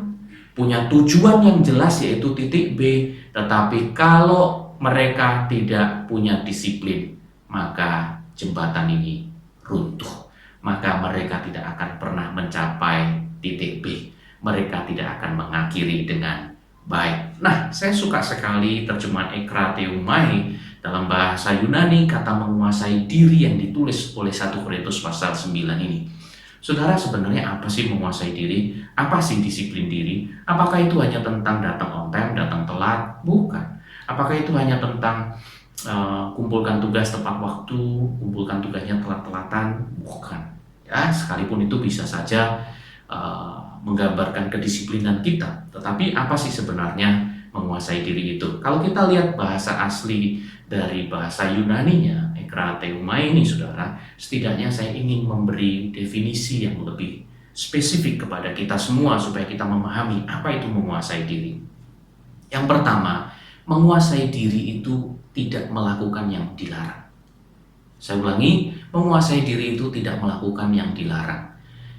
punya tujuan yang jelas yaitu titik B, tetapi kalau mereka tidak punya disiplin, maka jembatan ini runtuh. Maka mereka tidak akan pernah mencapai titik B. Mereka tidak akan mengakhiri dengan baik. Nah, saya suka sekali terjemahan ekrateumai dalam bahasa Yunani, kata menguasai diri yang ditulis oleh 1 Korintus pasal 9 ini. Saudara, sebenarnya apa sih menguasai diri? Apa sih disiplin diri? Apakah itu hanya tentang datang on time, datang telat? Bukan. Apakah itu hanya tentang kumpulkan tugas tepat waktu, kumpulkan tugasnya telat-telatan? Bukan. Ya, sekalipun itu bisa saja menggambarkan kedisiplinan kita. Tetapi apa sih sebenarnya menguasai diri itu? Kalau kita lihat bahasa asli dari bahasa Yunaninya, ekrateumai ini, saudara, setidaknya saya ingin memberi definisi yang lebih spesifik kepada kita semua supaya kita memahami apa itu menguasai diri. Yang pertama, menguasai diri itu tidak melakukan yang dilarang. Saya ulangi, menguasai diri itu tidak melakukan yang dilarang.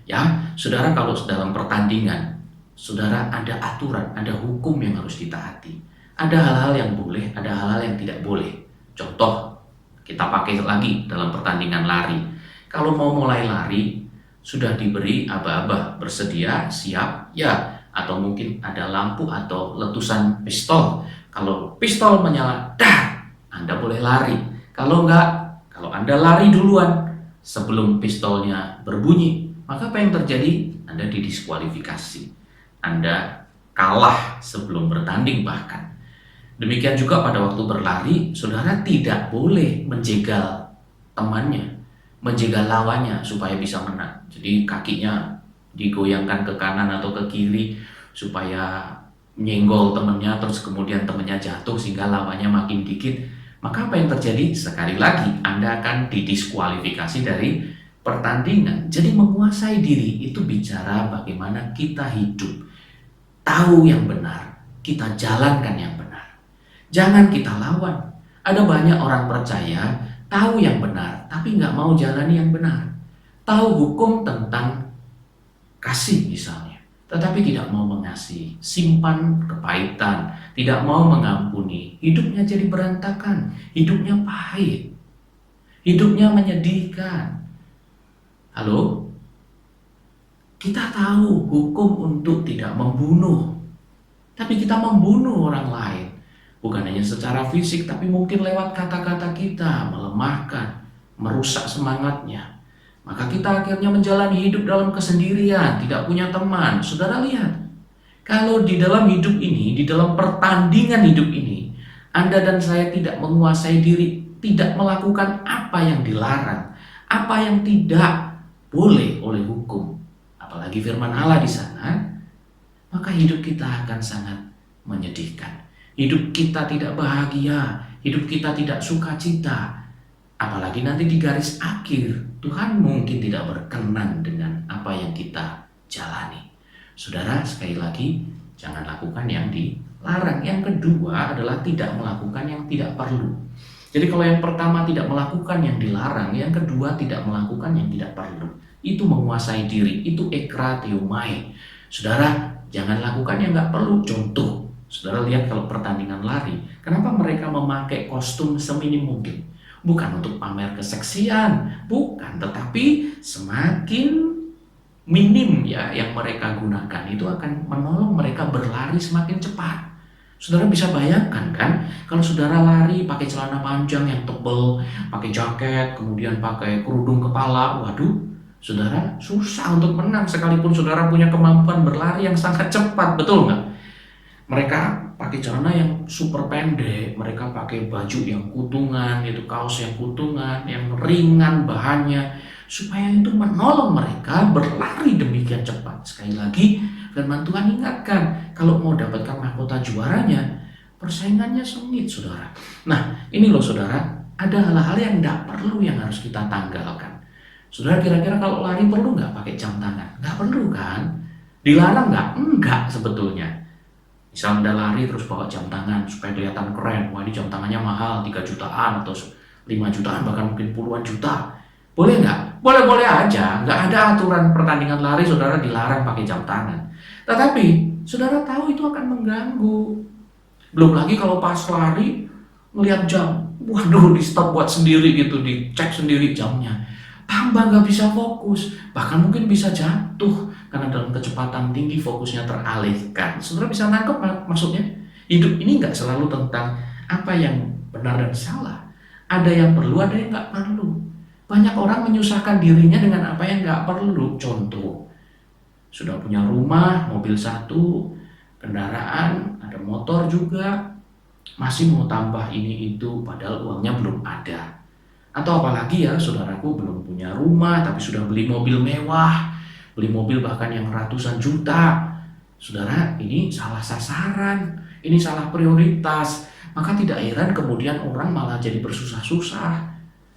Ya, saudara, kalau dalam pertandingan, saudara, ada aturan, ada hukum yang harus ditaati. Ada hal-hal yang boleh, ada hal-hal yang tidak boleh. Contoh, kita pakai lagi dalam pertandingan lari. Kalau mau mulai lari, sudah diberi aba-aba, bersedia, siap, ya. Atau mungkin ada lampu atau letusan pistol. Kalau pistol menyala, dah, Anda boleh lari. Kalau enggak, kalau Anda lari duluan sebelum pistolnya berbunyi, maka apa yang terjadi? Anda didiskualifikasi. Anda kalah sebelum bertanding bahkan. Demikian juga pada waktu berlari, saudara tidak boleh menjegal temannya, menjegal lawannya supaya bisa menang. Jadi kakinya digoyangkan ke kanan atau ke kiri supaya menyenggol temannya, terus kemudian temannya jatuh sehingga lawannya makin dikit. Maka apa yang terjadi? Sekali lagi Anda akan didiskualifikasi dari pertandingan. Jadi menguasai diri itu bicara bagaimana kita hidup, tahu yang benar, kita jalankan yang benar. Jangan kita lawan. Ada banyak orang percaya tahu yang benar, tapi nggak mau jalani yang benar. Tahu hukum tentang kasih misalnya, tetapi tidak mau mengasihi, simpan kepahitan, tidak mau mengampuni, hidupnya jadi berantakan, hidupnya pahit, hidupnya menyedihkan. Halo? Kita tahu hukum untuk tidak membunuh, tapi kita membunuh orang lain. Bukan hanya secara fisik, tapi mungkin lewat kata-kata kita, melemahkan, merusak semangatnya. Maka kita akhirnya menjalani hidup dalam kesendirian, tidak punya teman. Saudara lihat, kalau di dalam hidup ini, di dalam pertandingan hidup ini, Anda dan saya tidak menguasai diri, tidak melakukan apa yang dilarang, apa yang tidak boleh oleh hukum, apalagi firman Allah di sana, maka hidup kita akan sangat menyedihkan. Hidup kita tidak bahagia, hidup kita tidak sukacita. Apalagi nanti di garis akhir, Tuhan mungkin tidak berkenan dengan apa yang kita jalani. Saudara, sekali lagi, jangan lakukan yang dilarang. Yang kedua adalah tidak melakukan yang tidak perlu. Jadi kalau yang pertama tidak melakukan yang dilarang, yang kedua tidak melakukan yang tidak perlu. Itu menguasai diri, itu ekrateumai. Saudara, jangan lakukan yang nggak perlu. Contoh, saudara lihat kalau pertandingan lari, kenapa mereka memakai kostum seminim mungkin? Bukan untuk pamer keseksian, bukan, tetapi semakin minim ya yang mereka gunakan itu akan menolong mereka berlari semakin cepat. Saudara bisa bayangkan kan, kalau saudara lari pakai celana panjang yang tebal, pakai jaket, kemudian pakai kerudung kepala, waduh, saudara susah untuk menang sekalipun saudara punya kemampuan berlari yang sangat cepat, betul nggak? Mereka pakai celana yang super pendek, mereka pakai baju yang kutungan, itu kaos yang kutungan, yang ringan bahannya, supaya itu menolong mereka berlari demikian cepat. Sekali lagi, firman Tuhan ingatkan, kalau mau dapatkan mahkota juaranya, persaingannya sengit, saudara. Nah, ini loh saudara, ada hal-hal yang tidak perlu yang harus kita tanggalkan. Saudara kira-kira kalau lari perlu nggak pakai jam tangan? Nggak perlu kan? Dilarang nggak? Enggak sebetulnya. Misal Anda lari terus bawa jam tangan supaya kelihatan keren. Wah, ini jam tangannya mahal, 3 jutaan atau 5 jutaan, bahkan mungkin puluhan juta. Boleh nggak? Boleh-boleh aja. Nggak ada aturan pertandingan lari saudara dilarang pakai jam tangan. Tetapi saudara tahu itu akan mengganggu. Belum lagi kalau pas lari melihat jam, waduh, di stopwatch sendiri gitu, dicek sendiri jamnya. Tambah nggak bisa fokus, bahkan mungkin bisa jatuh karena dalam kecepatan tinggi fokusnya teralihkan. Saudara bisa nangkep maksudnya? Hidup ini nggak selalu tentang apa yang benar dan salah. Ada yang perlu, ada yang nggak perlu. Banyak orang menyusahkan dirinya dengan apa yang nggak perlu. Contoh, sudah punya rumah, mobil satu, kendaraan, ada motor juga, masih mau tambah ini itu, padahal uangnya belum ada. Atau apalagi ya, saudaraku belum punya rumah, tapi sudah beli mobil mewah, beli mobil bahkan yang ratusan juta. Saudara, ini salah sasaran, ini salah prioritas. Maka tidak heran kemudian orang malah jadi bersusah-susah.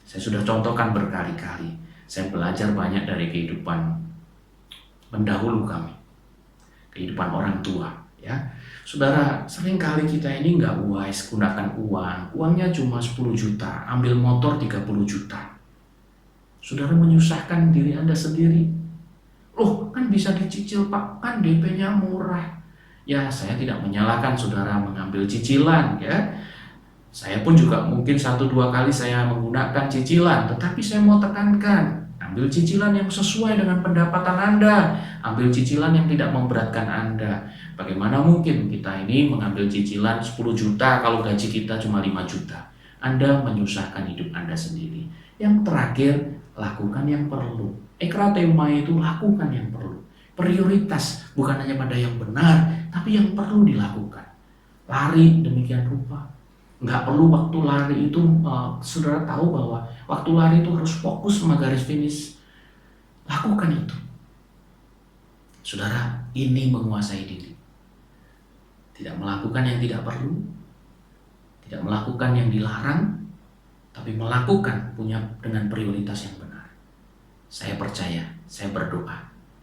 Saya sudah contohkan berkali-kali. Saya belajar banyak dari kehidupan pendahulu kami, kehidupan orang tua. Ya, saudara, seringkali kita ini nggak wise gunakan uang. Uangnya cuma 10 juta, ambil motor 30 juta. Saudara menyusahkan diri Anda sendiri. Loh, kan bisa dicicil Pak, kan DP-nya murah. Ya, saya tidak menyalahkan saudara mengambil cicilan ya. Saya pun juga mungkin 1-2 kali saya menggunakan cicilan, tetapi saya mau tekankan, ambil cicilan yang sesuai dengan pendapatan Anda, ambil cicilan yang tidak memberatkan Anda. Bagaimana mungkin kita ini mengambil cicilan 10 juta kalau gaji kita cuma 5 juta? Anda menyusahkan hidup Anda sendiri. Yang terakhir, lakukan yang perlu. Ekratema itu lakukan yang perlu. Prioritas bukan hanya pada yang benar, tapi yang perlu dilakukan. Lari demikian rupa. Nggak perlu waktu lari itu, saudara tahu bahwa waktu lari itu harus fokus sama garis finish. Lakukan itu. Saudara, ini menguasai diri. Tidak melakukan yang tidak perlu, tidak melakukan yang dilarang, tapi melakukan punya dengan prioritas yang benar. Saya percaya, saya berdoa,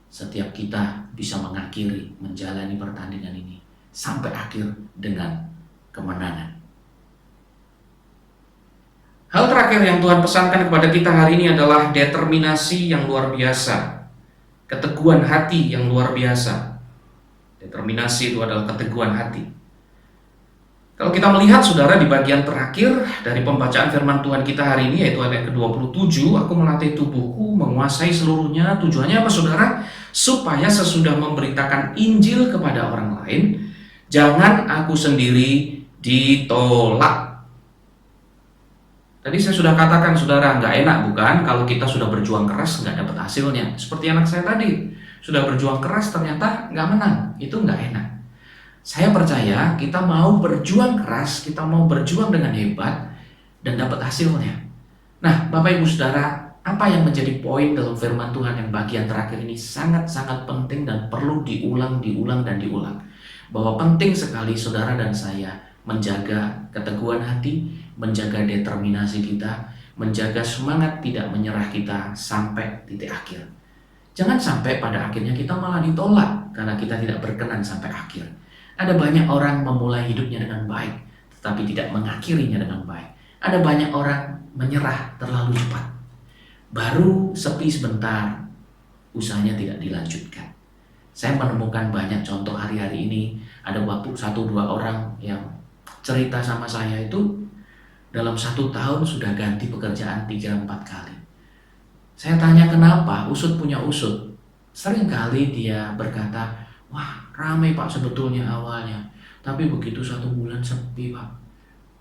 setiap kita bisa mengakhiri, menjalani pertandingan ini sampai akhir dengan kemenangan. Hal terakhir yang Tuhan pesankan kepada kita hari ini adalah determinasi yang luar biasa, keteguhan hati yang luar biasa. Determinasi itu adalah keteguhan hati. Kalau kita melihat saudara di bagian terakhir dari pembacaan firman Tuhan kita hari ini, yaitu ayat ke-27, aku melatih tubuhku menguasai seluruhnya. Tujuannya apa saudara? Supaya sesudah memberitakan Injil kepada orang lain, jangan aku sendiri ditolak. Tadi saya sudah katakan saudara, nggak enak bukan kalau kita sudah berjuang keras nggak dapat hasilnya. Seperti anak saya tadi, sudah berjuang keras ternyata nggak menang, itu nggak enak. Saya percaya kita mau berjuang keras, kita mau berjuang dengan hebat dan dapat hasilnya. Nah, Bapak Ibu Saudara, apa yang menjadi poin dalam firman Tuhan yang bagian terakhir ini sangat-sangat penting dan perlu diulang dan diulang. Bahwa penting sekali saudara dan saya menjaga keteguhan hati, menjaga determinasi kita, menjaga semangat tidak menyerah kita sampai titik akhir. Jangan sampai pada akhirnya kita malah ditolak karena kita tidak berkenan sampai akhir. Ada banyak orang memulai hidupnya dengan baik, tetapi tidak mengakhirinya dengan baik. Ada banyak orang menyerah terlalu cepat. Baru sepi sebentar, usahanya tidak dilanjutkan. Saya menemukan banyak contoh hari-hari ini. Ada waktu 1-2 orang yang cerita sama saya itu dalam 1 tahun sudah ganti pekerjaan 3-4 kali. Saya tanya kenapa, usut punya usut. Seringkali dia berkata, wah ramai Pak sebetulnya awalnya, tapi begitu 1 bulan sepi Pak.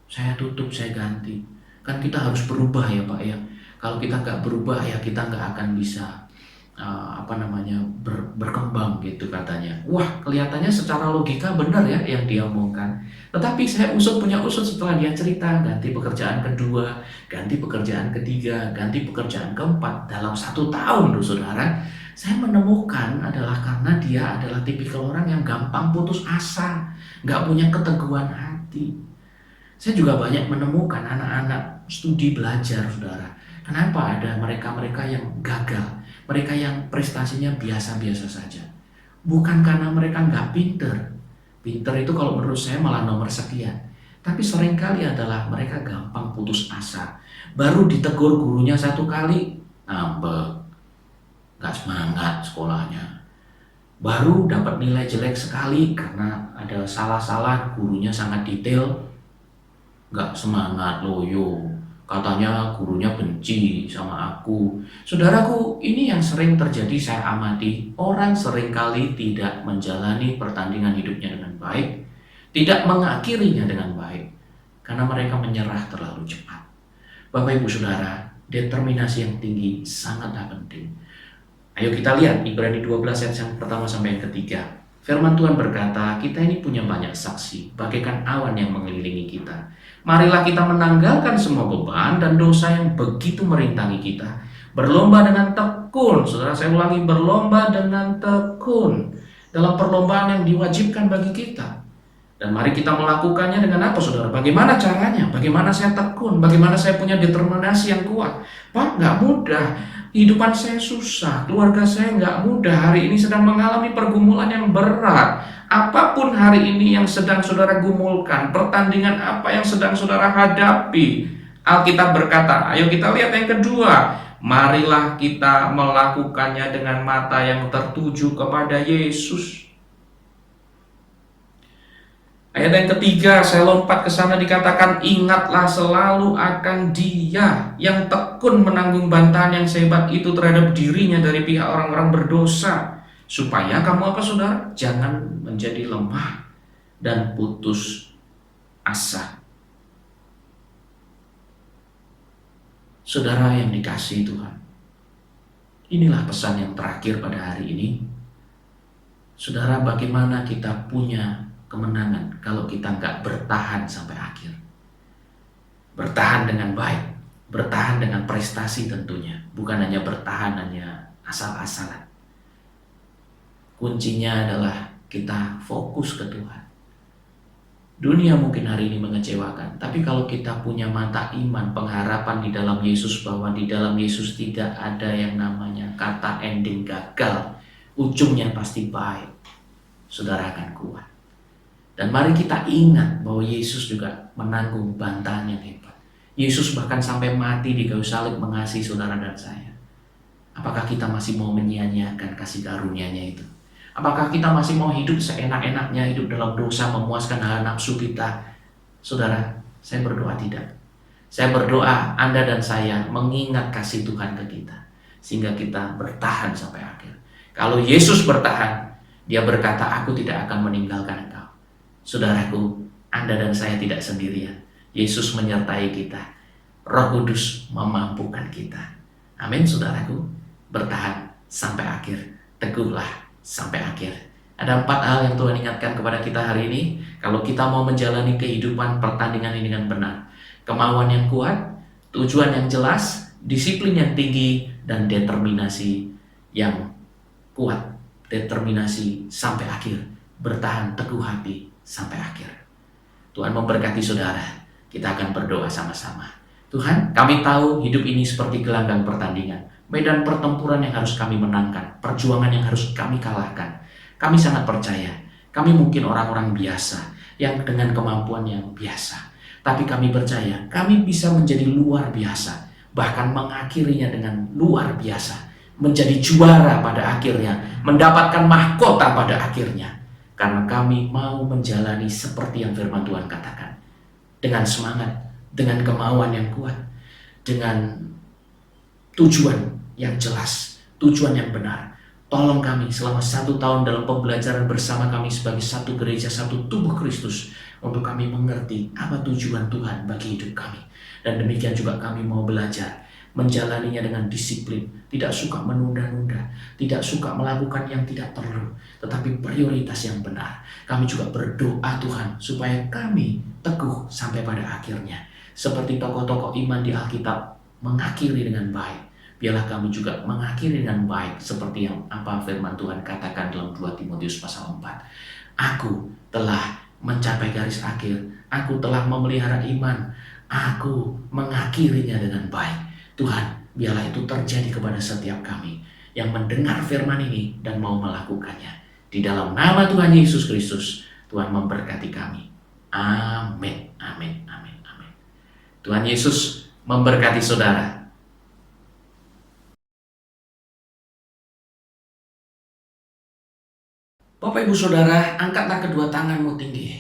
Saya tutup, saya ganti. Kan kita harus berubah ya Pak ya. Kalau kita nggak berubah ya kita nggak akan bisa berkembang gitu katanya. Wah kelihatannya secara logika benar ya yang dia omongkan. Tetapi saya punya usut setelah dia cerita, ganti pekerjaan kedua, ganti pekerjaan ketiga, ganti pekerjaan keempat dalam 1 tahun loh saudara. Saya menemukan adalah karena dia adalah tipikal orang yang gampang putus asa, nggak punya keteguhan hati. Saya juga banyak menemukan anak-anak studi belajar saudara. Kenapa ada mereka-mereka yang gagal, mereka yang prestasinya biasa-biasa saja. Bukan karena mereka nggak pinter. Pinter itu kalau menurut saya malah nomor sekian. Tapi seringkali adalah mereka gampang putus asa. Baru ditegur gurunya 1 kali, ngambek, nggak semangat sekolahnya. Baru dapat nilai jelek sekali karena ada salah-salah, gurunya sangat detail, nggak semangat, loyo. Katanya gurunya benci sama aku. Saudaraku, ini yang sering terjadi saya amati. Orang seringkali tidak menjalani pertandingan hidupnya dengan baik, tidak mengakhirinya dengan baik, karena mereka menyerah terlalu cepat. Bapak Ibu Saudara, determinasi yang tinggi sangatlah penting. Ayo kita lihat Ibrani 12 ayat yang pertama sampai yang ketiga. Firman Tuhan berkata, kita ini punya banyak saksi, bagaikan awan yang mengelilingi kita. Marilah kita menanggalkan semua beban dan dosa yang begitu merintangi kita. Berlomba dengan tekun, saudara saya ulangi, berlomba dengan tekun dalam perlombaan yang diwajibkan bagi kita. Dan mari kita melakukannya dengan apa saudara? Bagaimana caranya? Bagaimana saya tekun? Bagaimana saya punya determinasi yang kuat? Pak, nggak mudah. Hidupan saya susah, keluarga saya nggak mudah, hari ini sedang mengalami pergumulan yang berat. Apapun hari ini yang sedang saudara gumulkan, pertandingan apa yang sedang saudara hadapi, Alkitab berkata, ayo kita lihat yang kedua, marilah kita melakukannya dengan mata yang tertuju kepada Yesus. Ayat yang ketiga, saya lompat ke sana, dikatakan, ingatlah selalu akan Dia yang tekun menanggung bantahan yang sehebat itu terhadap dirinya dari pihak orang-orang berdosa. Supaya kamu apa saudara? Jangan menjadi lemah dan putus asa. Saudara yang dikasihi Tuhan, inilah pesan yang terakhir pada hari ini. Saudara, bagaimana kita punya kemenangan kalau kita nggak bertahan sampai akhir? Bertahan dengan baik, bertahan dengan prestasi tentunya, bukan hanya bertahan hanya asal-asalan. Kuncinya adalah kita fokus ke Tuhan. Dunia mungkin hari ini mengecewakan, tapi kalau kita punya mata iman, pengharapan di dalam Yesus, bahwa di dalam Yesus tidak ada yang namanya kata ending gagal, ujungnya pasti baik, saudara akan kuat. Dan mari kita ingat bahwa Yesus juga menanggung bantahan yang hebat. Yesus bahkan sampai mati di kayu salib mengasihi saudara dan saya. Apakah kita masih mau menyia-nyiakan kasih karunia-Nya itu? Apakah kita masih mau hidup seenak-enaknya, hidup dalam dosa, memuaskan hawa nafsu kita? Saudara, saya berdoa tidak. Saya berdoa Anda dan saya mengingat kasih Tuhan ke kita, sehingga kita bertahan sampai akhir. Kalau Yesus bertahan, Dia berkata, aku tidak akan meninggalkan engkau. Saudaraku, Anda dan saya tidak sendirian. Yesus menyertai kita. Roh Kudus memampukan kita. Amin saudaraku. Bertahan sampai akhir. Teguhlah sampai akhir. Ada 4 hal yang Tuhan ingatkan kepada kita hari ini. Kalau kita mau menjalani kehidupan pertandingan ini dengan benar. Kemauan yang kuat, tujuan yang jelas, disiplin yang tinggi, dan determinasi yang kuat. Determinasi sampai akhir. Bertahan teguh hati sampai akhir. Tuhan memberkati saudara. Kita akan berdoa sama-sama. Tuhan, kami tahu hidup ini seperti gelanggang pertandingan, medan pertempuran yang harus kami menangkan, perjuangan yang harus kami kalahkan. Kami sangat percaya, kami mungkin orang-orang biasa, yang dengan kemampuan yang biasa. Tapi kami percaya, kami bisa menjadi luar biasa, bahkan mengakhirinya dengan luar biasa. menjadi juara pada akhirnya, mendapatkan mahkota pada akhirnya. Karena kami mau menjalani seperti yang firman Tuhan katakan. Dengan semangat, dengan kemauan yang kuat, dengan tujuan yang jelas, tujuan yang benar. Tolong kami selama 1 tahun dalam pembelajaran bersama kami sebagai satu gereja, satu tubuh Kristus, untuk kami mengerti apa tujuan Tuhan bagi hidup kami. Dan demikian juga kami mau belajar menjalaninya dengan disiplin, tidak suka menunda-nunda, tidak suka melakukan yang tidak perlu, tetapi prioritas yang benar. Kami juga berdoa Tuhan supaya kami teguh sampai pada akhirnya. Seperti tokoh-tokoh iman di Alkitab mengakhiri dengan baik. Biarlah kami juga mengakhiri dengan baik seperti yang apa firman Tuhan katakan dalam 2 Timotius pasal 4. Aku telah mencapai garis akhir, aku telah memelihara iman, aku mengakhirinya dengan baik. Tuhan, biarlah itu terjadi kepada setiap kami yang mendengar firman ini dan mau melakukannya. Di dalam nama Tuhan Yesus Kristus, Tuhan memberkati kami. Amin, amin, amin, amin. Tuhan Yesus memberkati saudara. Bapak Ibu Saudara, angkatlah kedua tanganmu tinggi.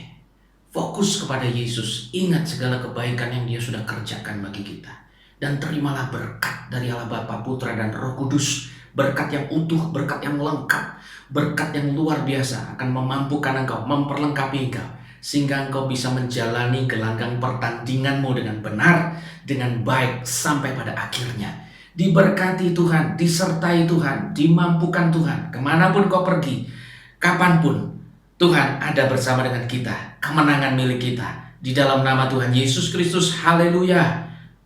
Fokus kepada Yesus. Ingat segala kebaikan yang Dia sudah kerjakan bagi kita. Dan terimalah berkat dari Allah Bapa, Putra, dan Roh Kudus. Berkat yang utuh, berkat yang lengkap, berkat yang luar biasa akan memampukan engkau, memperlengkapi engkau. Sehingga engkau bisa menjalani gelanggang pertandinganmu dengan benar, dengan baik sampai pada akhirnya. Diberkati Tuhan, disertai Tuhan, dimampukan Tuhan. Kemanapun kau pergi, kapanpun, Tuhan ada bersama dengan kita. Kemenangan milik kita. Di dalam nama Tuhan Yesus Kristus. Haleluya.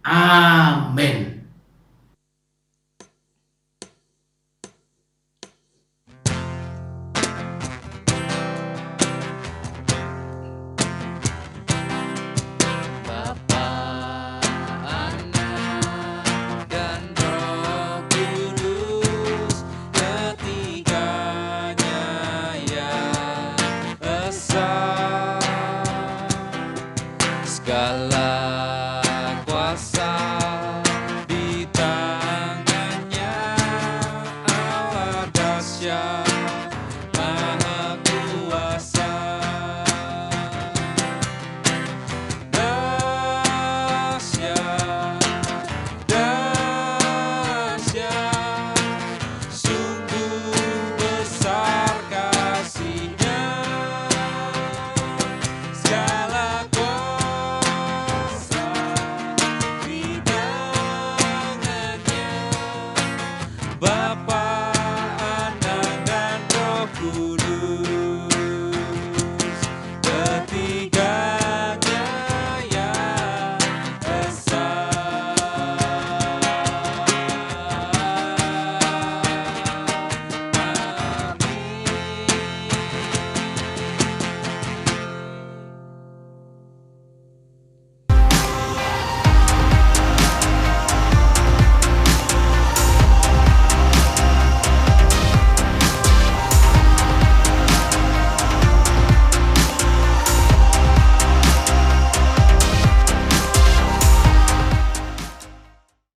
Amin.